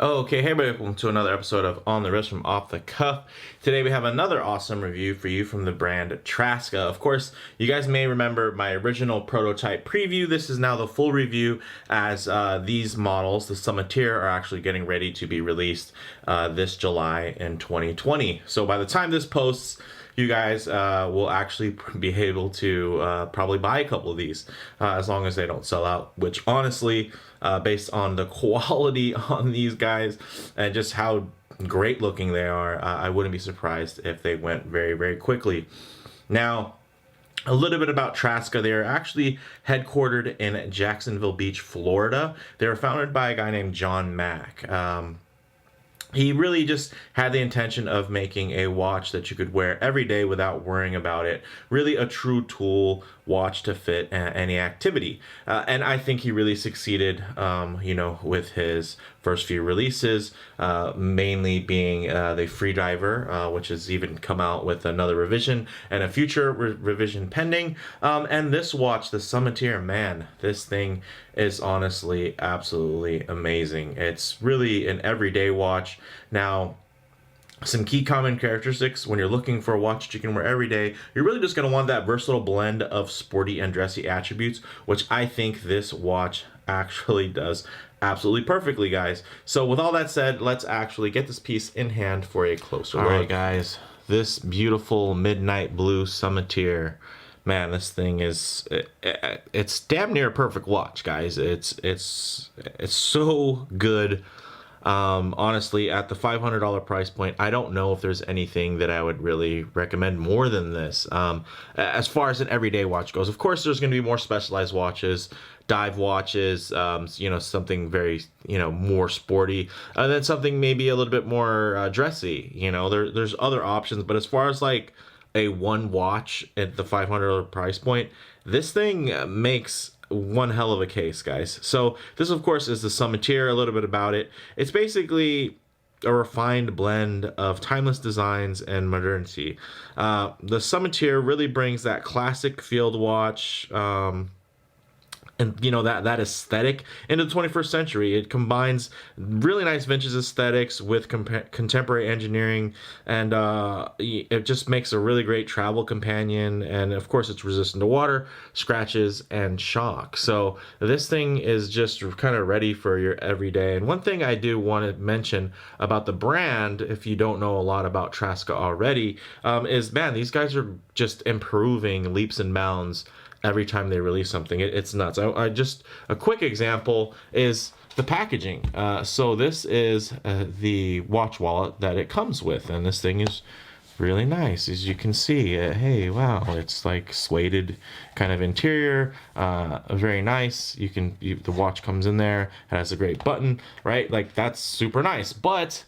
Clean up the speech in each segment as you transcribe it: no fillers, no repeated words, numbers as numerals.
Okay, hey everybody, welcome to another episode of On the Wrist from Off the Cuff. Today we have another awesome review for you from the brand Traska. Of course, you guys may remember my original prototype preview. This is now the full review as these models, the Summiteer, are actually getting ready to be released this July in 2020. So by the time this posts, you guys will actually be able to probably buy a couple of these as long as they don't sell out, which honestly, based on the quality on these guys and just how great looking they are, I wouldn't be surprised if they went very, very quickly. Now, a little bit about Traska. They are actually headquartered in Jacksonville Beach, Florida. They were founded by a guy named John Mack. He really just had the intention of making a watch that you could wear every day without worrying about it. Really a true tool watch to fit any activity. And I think he really succeeded, with his first few releases, mainly being the Freediver, which has even come out with another revision and a future revision pending. And this watch, the Summiteer, man, this thing is honestly absolutely amazing. It's really an everyday watch. Now, some key common characteristics when you're looking for a watch that you can wear every day, you're really just going to want that versatile blend of sporty and dressy attributes, which I think this watch actually does absolutely perfectly, guys. So with all that said, let's actually get this piece in hand for a closer look. All right, guys, this beautiful midnight blue Summiteer. Man, this thing is, it's damn near a perfect watch, guys. It's so good. Honestly, at the $500 price point, I don't know if there's anything that I would really recommend more than this. As far as an everyday watch goes, of course, there's going to be more specialized watches, dive watches, something very, more sporty, and then something maybe a little bit more dressy. There's other options, but as far as like a one watch at the $500 price point, this thing makes one hell of a case, guys. So this, of course, is the Summiteer. A little bit about it. It's basically a refined blend of timeless designs and modernity. The Summiteer really brings that classic field watch, and that aesthetic into the 21st century. It combines really nice vintage aesthetics with contemporary engineering, and it just makes a really great travel companion. And of course, it's resistant to water, scratches, and shock. So this thing is just kind of ready for your everyday. And one thing I do want to mention about the brand, if you don't know a lot about Traska already, is, man, these guys are just improving leaps and bounds every time they release something. It's nuts. I just, a quick example is the packaging. So this is the watch wallet that it comes with, and this thing is really nice, as you can see. Hey, wow, it's like suede kind of interior, very nice. The watch comes in there, it has a great button, right? Like, that's super nice. But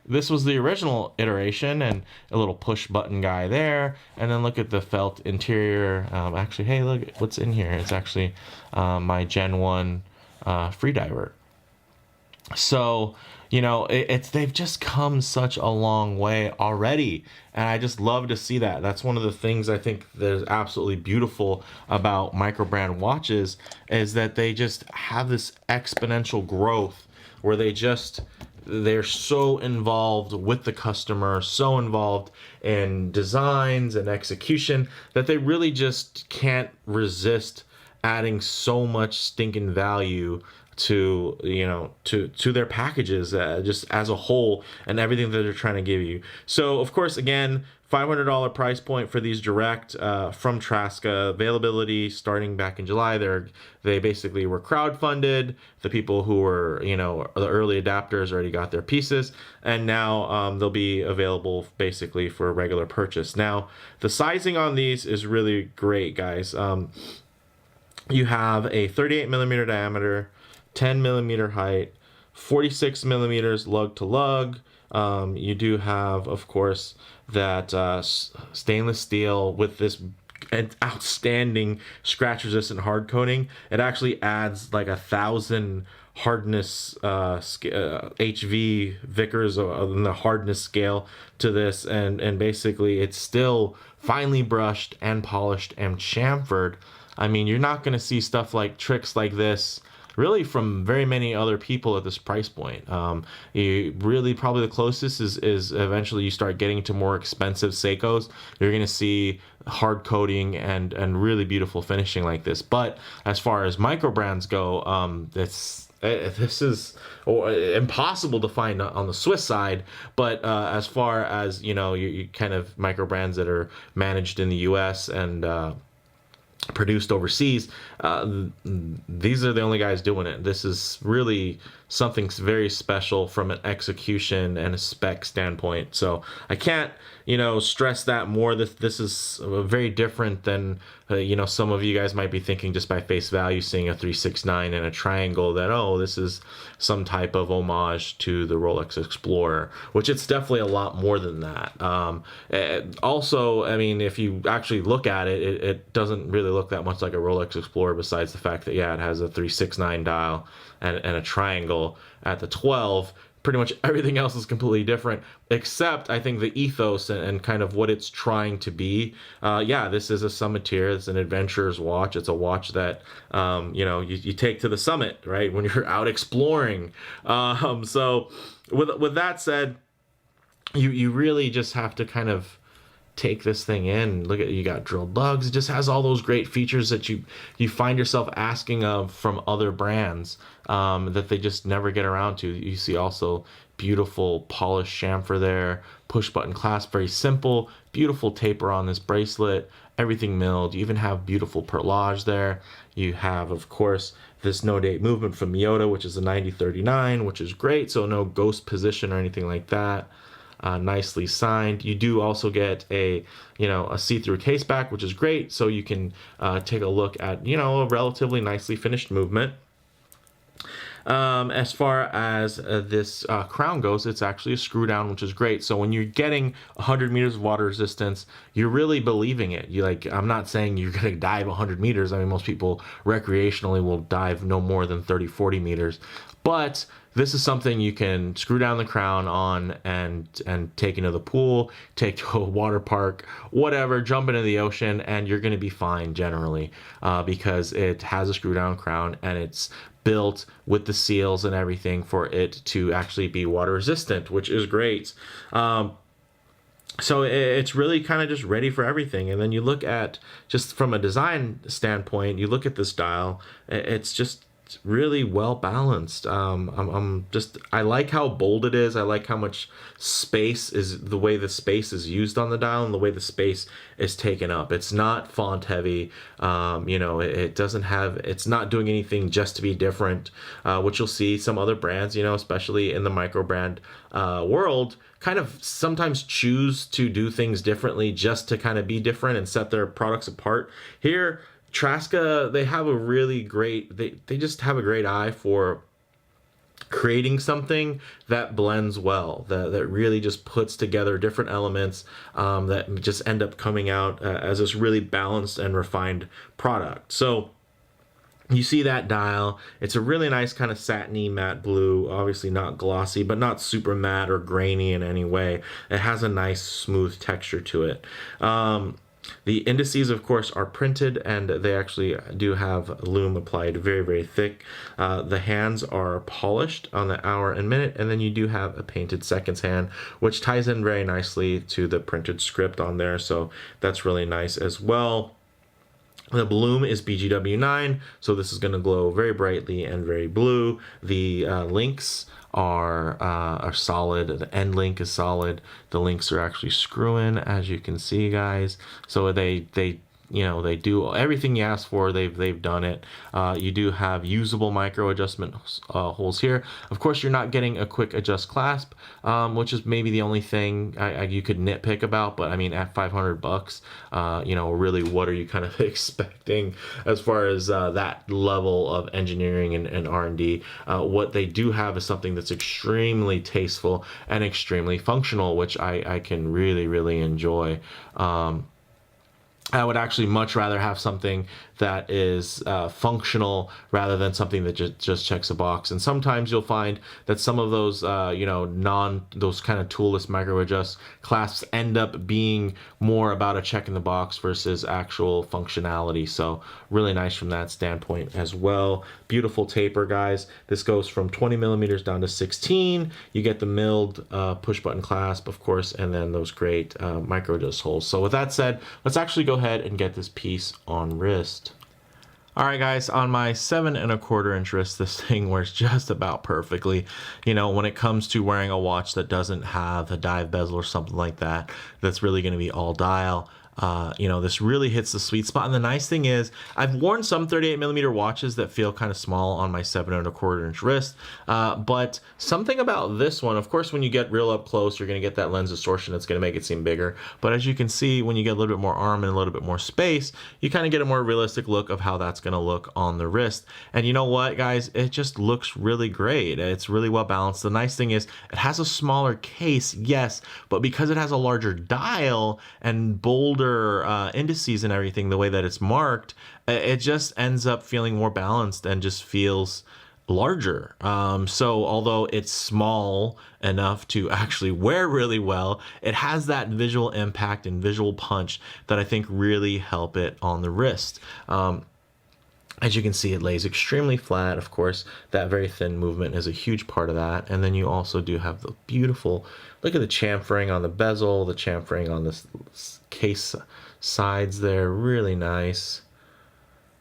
this was the original iteration, and a little push button guy there, and then look at the felt interior. Actually, hey, look what's in here. It's actually my Gen 1 Freediver. So they've just come such a long way already, and I just love to see that. That's one of the things I think that is absolutely beautiful about micro brand watches, is that they just have this exponential growth where they're so involved with the customer, so involved in designs and execution, that they really just can't resist adding so much stinking value to their packages, just as a whole, and everything that they're trying to give you. So of course, again, $500 price point for these direct from Traska. Availability starting back in July. They basically were crowdfunded. The people who were, the early adapters already got their pieces, and now they'll be available basically for a regular purchase. Now, the sizing on these is really great, guys. You have a 38 millimeter diameter, 10 millimeter height, 46 millimeters lug to lug. You do have, of course, that stainless steel with this outstanding scratch resistant hard coating. It actually adds like 1,000 hardness HV Vickers on the hardness scale to this, and basically it's still finely brushed and polished and chamfered. I mean, you're not going to see stuff like tricks like this really from very many other people at this price point. You really probably the closest is eventually you start getting to more expensive Seikos. You're going to see hard coating and really beautiful finishing like this. But as far as micro brands go, this is impossible to find on the Swiss side, but as far as you kind of micro brands that are managed in the U.S. and produced overseas, these are the only guys doing it. This is really something very special from an execution and a spec standpoint. So I can't stress that more. This is very different than some of you guys might be thinking just by face value, seeing a 369 and a triangle, that this is some type of homage to the Rolex Explorer, which it's definitely a lot more than that. Also, I mean, if you actually look at it, it doesn't really look that much like a Rolex Explorer, besides the fact that it has a 369 dial and a triangle at the 12. Pretty much everything else is completely different, except I think the ethos and kind of what it's trying to be. This is a Summiteer. It's an adventurer's watch. It's a watch that you take to the summit, right, when you're out exploring. So with that said, you really just have to kind of take this thing in. Look at, you got drilled lugs. It just has all those great features that you find yourself asking of from other brands that they just never get around to. You see also beautiful polished chamfer there, push button clasp, very simple, beautiful taper on this bracelet, everything milled. You even have beautiful perlage there. You have, of course, this no date movement from Miyota, which is a 9039, which is great. So no ghost position or anything like that. Nicely signed. You do also get a see-through case back, which is great, so you can take a look at a relatively nicely finished movement. As far as this crown goes, it's actually a screw down, which is great. So when you're getting 100 meters of water resistance, you're really believing it. I'm not saying you're going to dive 100 meters. I mean, most people recreationally will dive no more than 30-40 meters. But this is something you can screw down the crown on and take into the pool, take to a water park, whatever, jump into the ocean, and you're going to be fine generally because it has a screw down crown and it's built with the seals and everything for it to actually be water resistant, which is great. So it's really kind of just ready for everything. And then you look at, just from a design standpoint, you look at this dial, it's just really well balanced. I like how bold it is. I like how much space is, the way the space is used on the dial and the way the space is taken up. It's not font heavy. It doesn't have, it's not doing anything just to be different, which you'll see some other brands, especially in the micro brand world, kind of sometimes choose to do things differently just to kind of be different and set their products apart. Here, Traska, they have a really great, they just have a great eye for creating something that blends well, that really just puts together different elements that just end up coming out as this really balanced and refined product. So you see that dial. It's a really nice kind of satiny matte blue, obviously not glossy, but not super matte or grainy in any way. It has a nice smooth texture to it. The indices, of course, are printed, and they actually do have loom applied very, very thick. The hands are polished on the hour and minute, and then you do have a painted seconds hand, which ties in very nicely to the printed script on there, so that's really nice as well. The loom is BGW9, so this is going to glow very brightly and very blue. The links are solid. The end link is solid. The links are actually screw-in, as you can see, guys. So they do everything you ask for. They've done it. You do have usable micro adjustment holes here. Of course, you're not getting a quick adjust clasp, which is maybe the only thing you could nitpick about. But I mean, at $500, really, what are you kind of expecting as far as that level of engineering and R&D? What they do have is something that's extremely tasteful and extremely functional, which I can really, really enjoy. I would actually much rather have something that is functional rather than something that just checks a box. And sometimes you'll find that some of those, those kind of toolless micro adjust clasps end up being more about a check in the box versus actual functionality. So really nice from that standpoint as well. Beautiful taper, guys. This goes from 20 millimeters down to 16. You get the milled push button clasp, of course, and then those great micro adjust holes. So with that said, let's actually go ahead and get this piece on wrist. All right, guys, on my 7 1/4 inch wrist, this thing wears just about perfectly. You know, when it comes to wearing a watch that doesn't have a dive bezel or something like that, that's really going to be all dial. This really hits the sweet spot. And the nice thing is, I've worn some 38 millimeter watches that feel kind of small on my 7 1/4 inch wrist. But something about this one, of course, when you get real up close, you're going to get that lens distortion that's going to make it seem bigger. But as you can see, when you get a little bit more arm and a little bit more space, you kind of get a more realistic look of how that's going to look on the wrist. And you know what, guys? It just looks really great. It's really well balanced. The nice thing is, it has a smaller case, yes, but because it has a larger dial and bolder indices and everything, the way that it's marked, it just ends up feeling more balanced and just feels larger. So although it's small enough to actually wear really well, it has that visual impact and visual punch that I think really help it on the wrist. As you can see, it lays extremely flat. Of course, that very thin movement is a huge part of that. And then you also do have the beautiful, look at the chamfering on the bezel, the chamfering on this case sides there, really nice.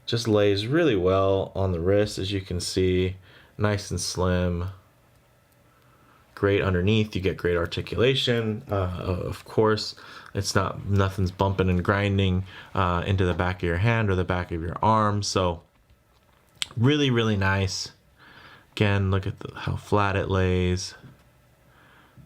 Just lays really well on the wrist, as you can see, nice and slim. Great underneath, you get great articulation. Of course, it's nothing's bumping and grinding into the back of your hand or the back of your arm. So really, really nice. Again, look at how flat it lays.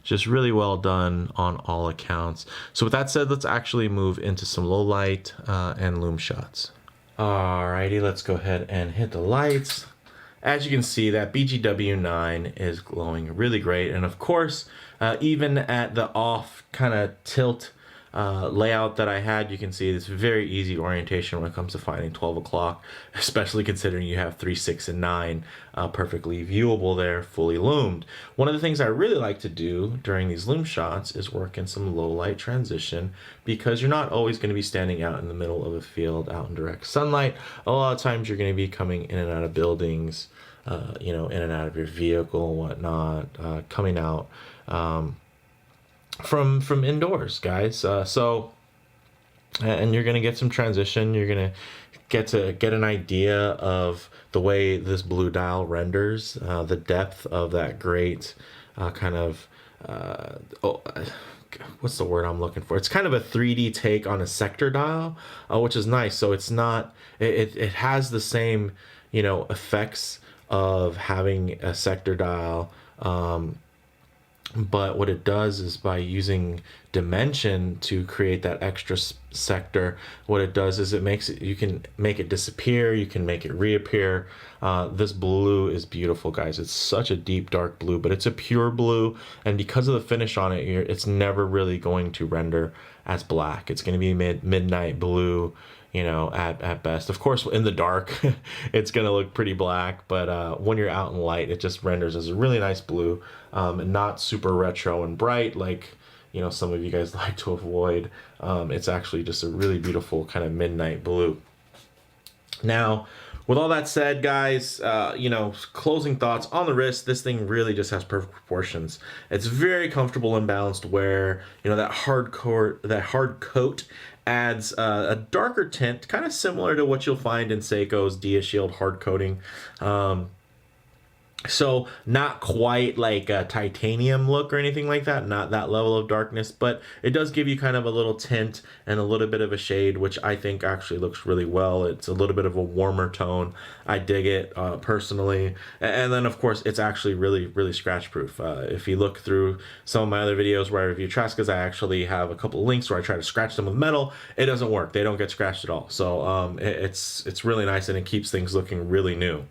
Just really well done on all accounts. So with that said, let's actually move into some low light and Loom shots. Alrighty, let's go ahead and hit the lights. As you can see, that BGW9 is glowing really great. And of course, even at the off kind of tilt layout that I had, you can see it's very easy orientation when it comes to finding 12 o'clock, especially considering you have 3, 6, and 9 perfectly viewable there, fully loomed. One of the things I really like to do during these loom shots is work in some low light transition, because you're not always going to be standing out in the middle of a field out in direct sunlight. A lot of times you're going to be coming in and out of buildings, in and out of your vehicle and whatnot, coming out from indoors, guys. And you're gonna get some transition. You're gonna get an idea of the way this blue dial renders, the depth of that great what's the word I'm looking for? It's kind of a 3D take on a sector dial, which is nice. So it's not, it has the same, effects of having a sector dial, but what it does is, by using dimension to create that extra sector, what it does is you can make it disappear, you can make it reappear. This blue is beautiful, guys. It's such a deep dark blue, but it's a pure blue, and because of the finish on it, it's never really going to render as black. It's going to be midnight blue, at best. Of course, in the dark, it's going to look pretty black, but when you're out in light, it just renders as a really nice blue, and not super retro and bright like, some of you guys like to avoid. It's actually just a really beautiful kind of midnight blue. Now, with all that said, guys, closing thoughts on the wrist, this thing really just has perfect proportions. It's very comfortable and balanced wear. That hard coat adds a darker tint, kind of similar to what you'll find in Seiko's Dia Shield hard coating. So not quite like a titanium look or anything like that, not that level of darkness, but it does give you kind of a little tint and a little bit of a shade, which I think actually looks really well. It's a little bit of a warmer tone. I dig it personally. And then of course, it's actually really, really scratch proof. If you look through some of my other videos where I review Traskas, I actually have a couple of links where I try to scratch them with metal. It doesn't work. They don't get scratched at all. So it's really nice, and it keeps things looking really new.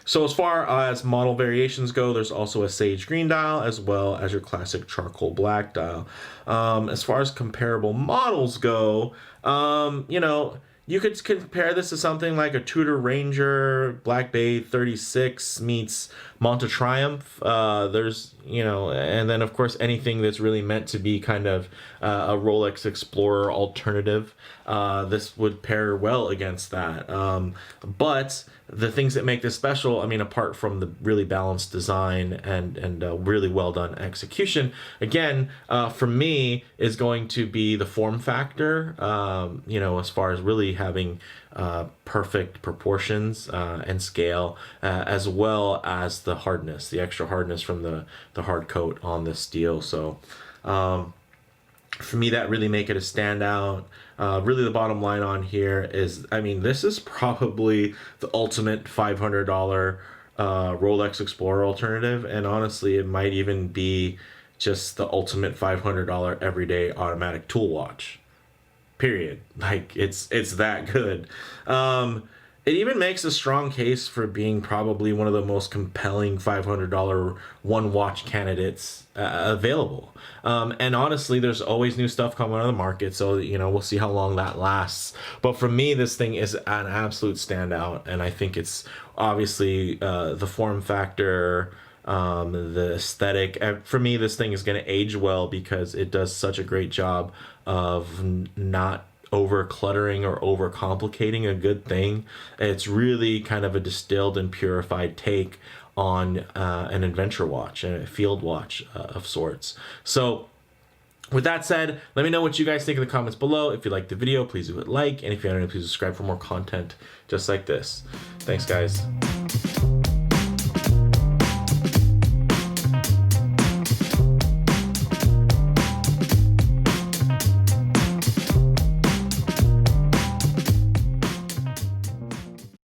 So as far as model variations go, there's also a sage green dial as well as your classic charcoal black dial. As far as comparable models go, you know, you could compare this to something like a Tudor Ranger Black Bay 36 meets Monte Triumph. There's, you know, and then of course anything that's really meant to be kind of a Rolex Explorer alternative. This would pair well against that. But the things that make this special, I mean, apart from the really balanced design and really well done execution, again, for me, is going to be the form factor. You know, as far as really having perfect proportions and scale, as well as the hardness, the extra hardness from the hard coat on the steel. So for me, that really make it a standout. Really the bottom line on here is, I mean, this is probably the ultimate $500 Rolex Explorer alternative, and honestly it might even be just the ultimate $500 everyday automatic tool watch, period. Like, it's that good. It even makes a strong case for being probably one of the most compelling $500 one watch candidates available. And honestly, there's always new stuff coming on the market, so you know, we'll see how long that lasts. But for me, this thing is an absolute standout, and I think it's obviously the form factor, the aesthetic. For me, this thing is going to age well because it does such a great job of not over cluttering or over complicating a good thing. It's really kind of a distilled and purified take on an adventure watch, a field watch of sorts. So with that said, let me know what you guys think in the comments below. If you liked the video, please do hit like, and if you haven't, please subscribe for more content just like this. Thanks, guys.